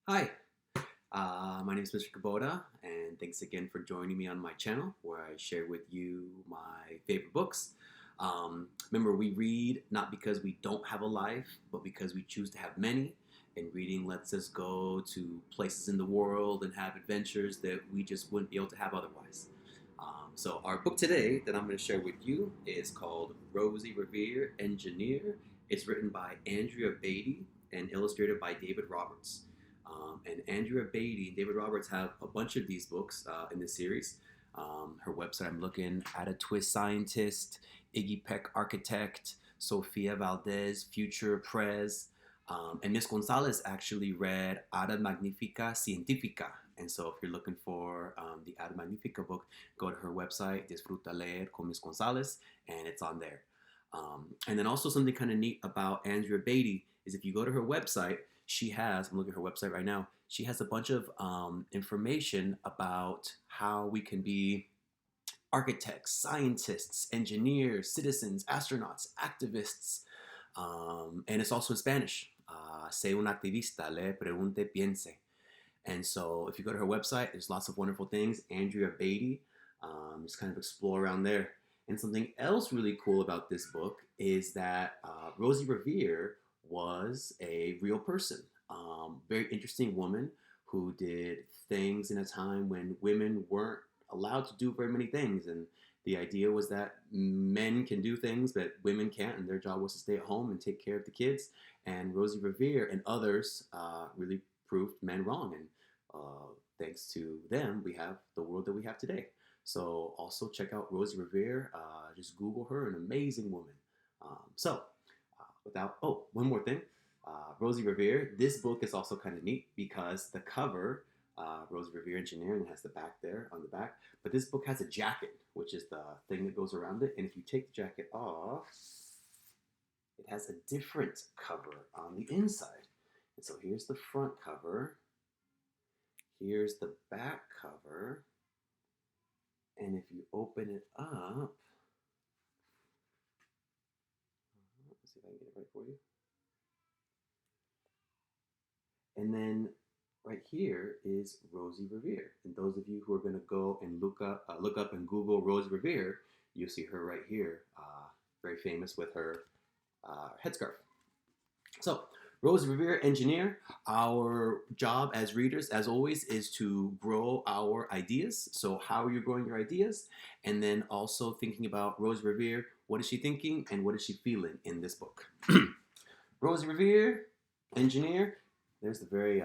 Hi, my name is Mr. Kubota, and thanks again for joining me on my channel where I share with you my favorite books. Remember, we read not because we don't have a life, but because we choose to have many. And reading lets us go to places in the world and have adventures that we just wouldn't be able to have otherwise. So, our book today that I'm going to share with you is called Rosie Revere, Engineer. It's written by Andrea Beaty and illustrated by David Roberts. And Andrea Beaty and David Roberts have a bunch of these books in this series. Her website, I'm looking at a Twist Scientist, Iggy Peck Architect, Sofia Valdez, Future Prez. And Miss Gonzalez actually read Ada Magnifica Científica. And so if you're looking for the Ada Magnifica book, go to her website, Disfruta Leer con Miss Gonzalez, and it's on there. And then also something kind of neat about Andrea Beaty is if you go to her website, she has, I'm looking at her website right now, she has a bunch of information about how we can be architects, scientists, engineers, citizens, astronauts, activists, and it's also in Spanish. Sé un activista, le pregunte, piense. And so if you go to her website, there's lots of wonderful things. Andrea Beaty, just kind of explore around there. And something else really cool about this book is that Rosie Revere was a real person. Very interesting woman who did things in a time when women weren't allowed to do very many things. And the idea was that men can do things, but women can't, and their job was to stay at home and take care of the kids. And Rosie Revere and others really proved men wrong. And thanks to them, we have the world that we have today. So also check out Rosie Revere. Just Google her, an amazing woman. One more thing. Rosie Revere, this book is also kind of neat because the cover, Rosie Revere Engineering, has the back there on the back. But this book has a jacket, which is the thing that goes around it. And if you take the jacket off, it has a different cover on the inside. And so here's the front cover. Here's the back cover. And if you open it up, let's see if I can get it right for you. And then right here is Rosie Revere. And those of you who are going to go and look up and Google Rosie Revere, you'll see her right here, very famous with her headscarf. So, Rosie Revere, engineer. Our job as readers, as always, is to grow our ideas. So, how are you growing your ideas? And then also thinking about Rosie Revere. What is she thinking and what is she feeling in this book? Rosie Revere, engineer. There's the very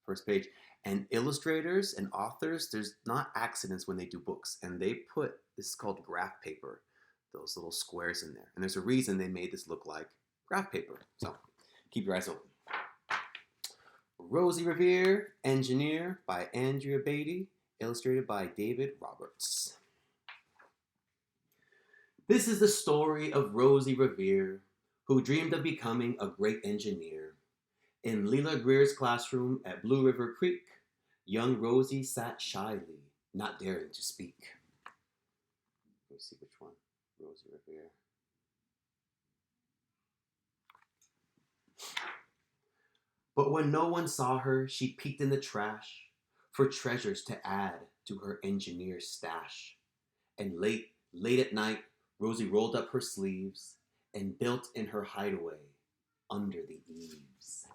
first page. And illustrators and authors, there's not accidents when they do books. And they put, this is called graph paper, those little squares in there. And there's a reason they made this look like graph paper. So keep your eyes open. Rosie Revere, Engineer by Andrea Beaty, illustrated by David Roberts. This is the story of Rosie Revere, who dreamed of becoming a great engineer. In Leela Greer's classroom at Blue River Creek, young Rosie sat shyly, not daring to speak. Let me see which one. Rosie Revere. But when no one saw her, she peeked in the trash for treasures to add to her engineer's stash. And late at night, Rosie rolled up her sleeves and built in her hideaway under the eaves.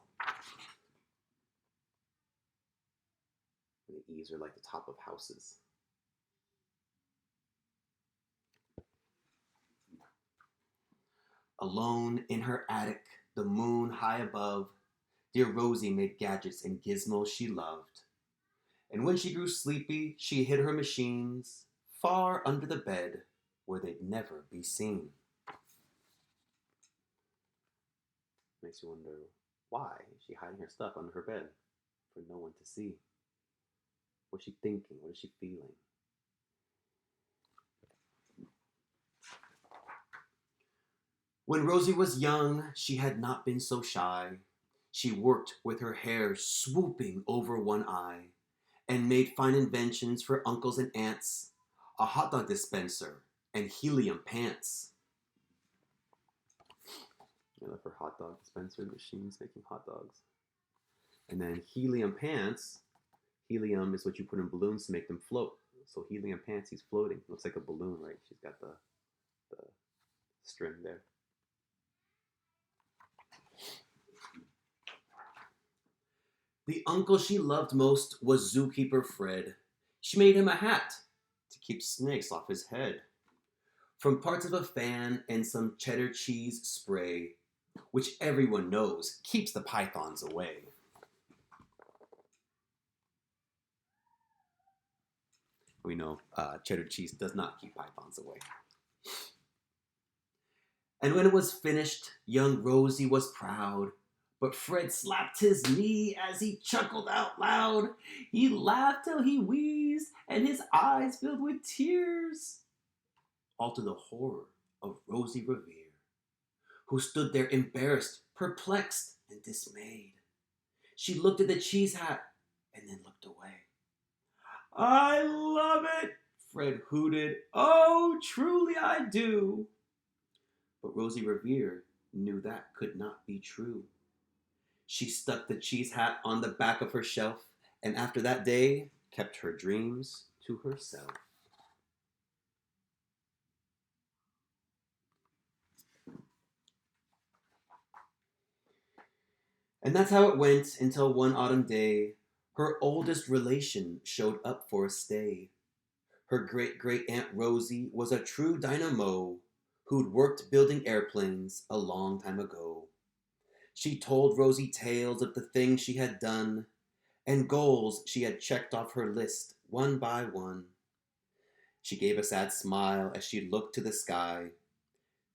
The eaves are like the top of houses. Alone in her attic, the moon high above, dear Rosie made gadgets and gizmos she loved. And when she grew sleepy, she hid her machines far under the bed where they'd never be seen. Makes you wonder, why is she hiding her stuff under her bed for no one to see? What's she thinking? What is she feeling? When Rosie was young, she had not been so shy. She worked with her hair swooping over one eye and made fine inventions for uncles and aunts, a hot dog dispenser and helium pants. I love her hot dog dispenser machines making hot dogs. And then helium pants. Helium is what you put in balloons to make them float. So helium pants, he's floating. Looks like a balloon, right? She's got the string there. The uncle she loved most was zookeeper Fred. She made him a hat to keep snakes off his head. From parts of a fan and some cheddar cheese spray, which everyone knows keeps the pythons away. We know cheddar cheese does not keep pythons away. And when it was finished, young Rosie was proud. But Fred slapped his knee as he chuckled out loud. He laughed till he wheezed, and his eyes filled with tears. All to the horror of Rosie Revere, who stood there embarrassed, perplexed, and dismayed. She looked at the cheese hat and then looked away. I love it, Fred hooted. Oh, truly I do. But Rosie Revere knew that could not be true. She stuck the cheese hat on the back of her shelf, and after that day, kept her dreams to herself. And that's how it went until one autumn day, her oldest relation showed up for a stay. Her great-great-aunt Rosie was a true dynamo who'd worked building airplanes a long time ago. She told Rosie tales of the things she had done and goals she had checked off her list one by one. She gave a sad smile as she looked to the sky.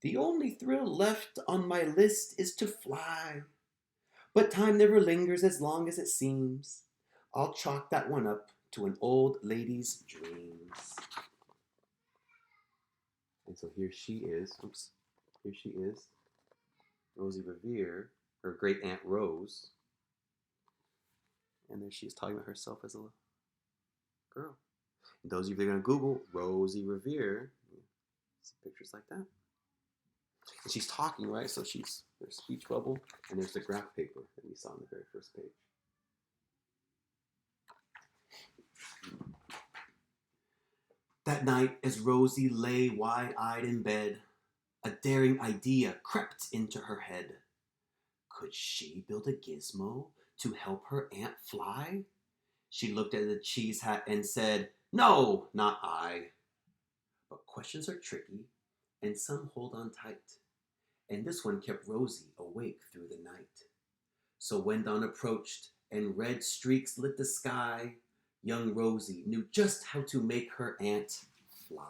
The only thrill left on my list is to fly. But time never lingers as long as it seems. I'll chalk that one up to an old lady's dreams. And so here she is. Here she is. Rosie Revere, her great aunt Rose. And there she is talking about herself as a girl. And those of you that are going to Google Rosie Revere, see pictures like that. And she's talking, right? So there's speech bubble, and there's the graph paper that we saw on the very first page. That night, as Rosie lay wide-eyed in bed, a daring idea crept into her head. Could she build a gizmo to help her aunt fly? She looked at the cheese hat and said, no, not I. But questions are tricky, and some hold on tight. And this one kept Rosie awake through the night. So when dawn approached and red streaks lit the sky, young Rosie knew just how to make her aunt fly.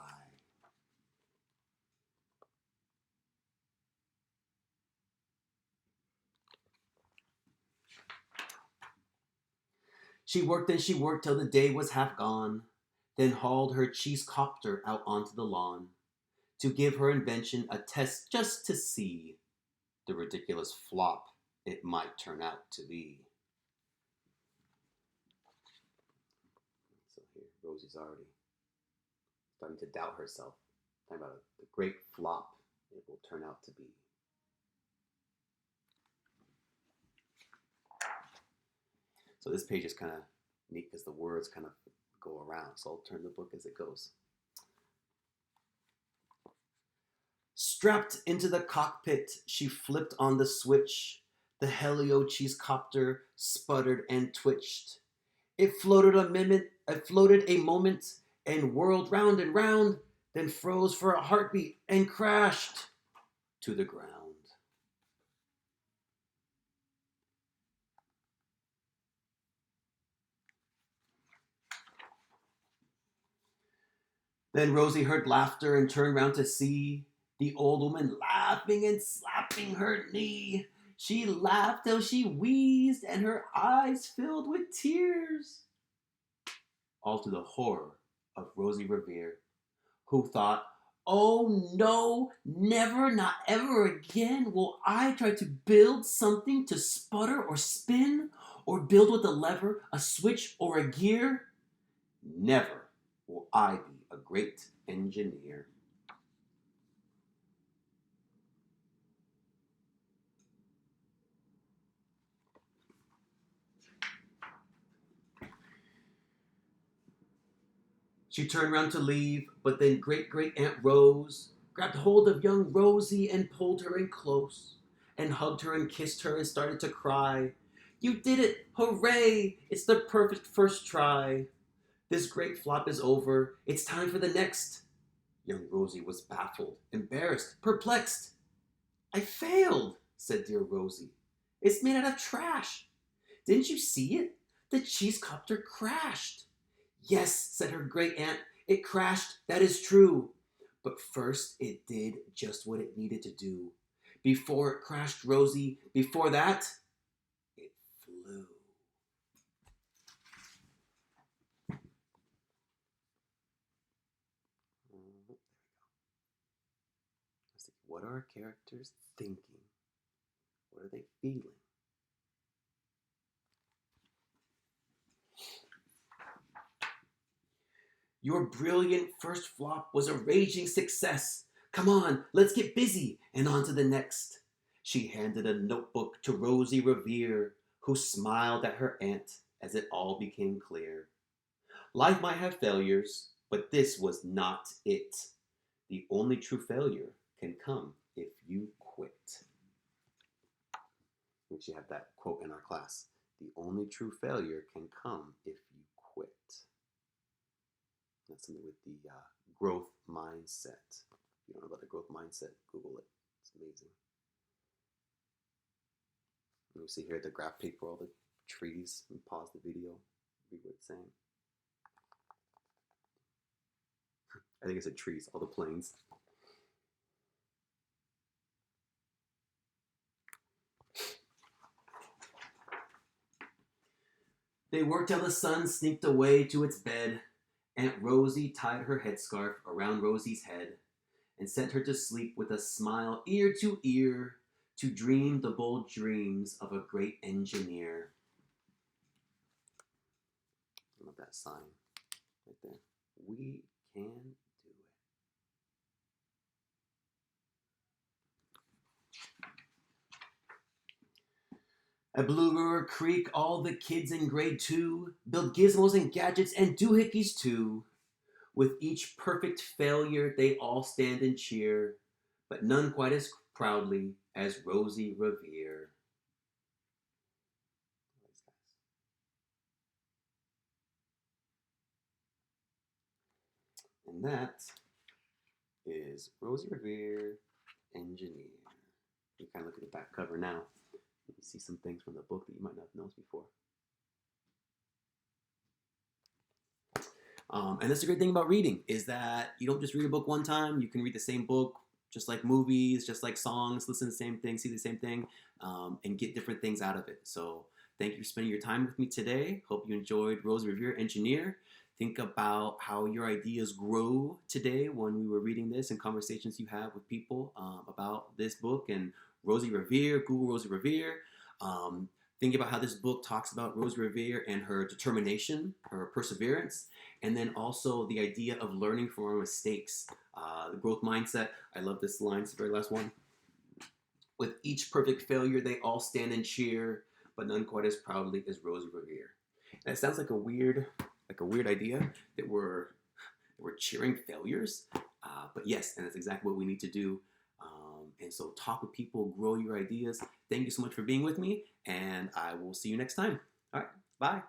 She worked and she worked till the day was half gone, then hauled her cheese copter out onto the lawn to give her invention a test just to see the ridiculous flop it might turn out to be. So here, Rosie's already starting to doubt herself, talking about the great flop it will turn out to be. So this page is kind of neat because the words kind of go around. So I'll turn the book as it goes. Strapped into the cockpit, she flipped on the switch. The Helio cheese copter sputtered and twitched. It floated a moment and whirled round and round, then froze for a heartbeat and crashed to the ground. Then Rosie heard laughter and turned round to see the old woman laughing and slapping her knee. She laughed till she wheezed and her eyes filled with tears. All to the horror of Rosie Revere, who thought, oh no, never, not ever again will I try to build something to sputter or spin, or build with a lever, a switch, or a gear. Never will I be a great engineer. She turned around to leave, but then Great-Great-Aunt Rose grabbed hold of young Rosie and pulled her in close and hugged her and kissed her and started to cry. You did it! Hooray! It's the perfect first try. This great flop is over. It's time for the next. Young Rosie was baffled, embarrassed, perplexed. I failed, said dear Rosie. It's made out of trash. Didn't you see it? The cheese copter crashed. Yes, said her great aunt, it crashed, that is true. But first it did just what it needed to do. Before it crashed, Rosie, before that, it flew. What are our characters thinking? What are they feeling? Your brilliant first flop was a raging success. Come on, let's get busy and on to the next. She handed a notebook to Rosie Revere, who smiled at her aunt as it all became clear. Life might have failures, but this was not it. The only true failure can come if you quit. We should have that quote in our class. The only true failure can come if you quit. That's something with the growth mindset. If you don't know about the growth mindset, Google it. It's amazing. You see here the graph paper, all the trees, and pause the video, read what it's saying. I think it said trees, all the planes. They worked till the sun sneaked away to its bed. Aunt Rosie tied her headscarf around Rosie's head and sent her to sleep with a smile ear to ear to dream the bold dreams of a great engineer. I love that sign right there. We can do it. At Blue River Creek, all the kids in grade 2 build gizmos and gadgets and doohickeys too. With each perfect failure, they all stand and cheer, but none quite as proudly as Rosie Revere. And that is Rosie Revere, Engineer. You kind of look at the back cover now. You see some things from the book that you might not have noticed before. And that's the great thing about reading, is that you don't just read a book one time. You can read the same book, just like movies, just like songs, listen to the same thing, see the same thing, and get different things out of it. So thank you for spending your time with me today. Hope you enjoyed Rosie Revere, Engineer. Think about how your ideas grow today when we were reading this and conversations you have with people about this book and Rosie Revere. Google Rosie Revere. Think about how this book talks about Rosie Revere and her determination, her perseverance, and then also the idea of learning from our mistakes. The growth mindset. I love this line. It's the very last one. With each perfect failure, they all stand and cheer, but none quite as proudly as Rosie Revere. And it sounds like a weird idea that we're cheering failures, but yes, and that's exactly what we need to do. And so talk with people, grow your ideas. Thank you so much for being with me, and I will see you next time. All right, bye.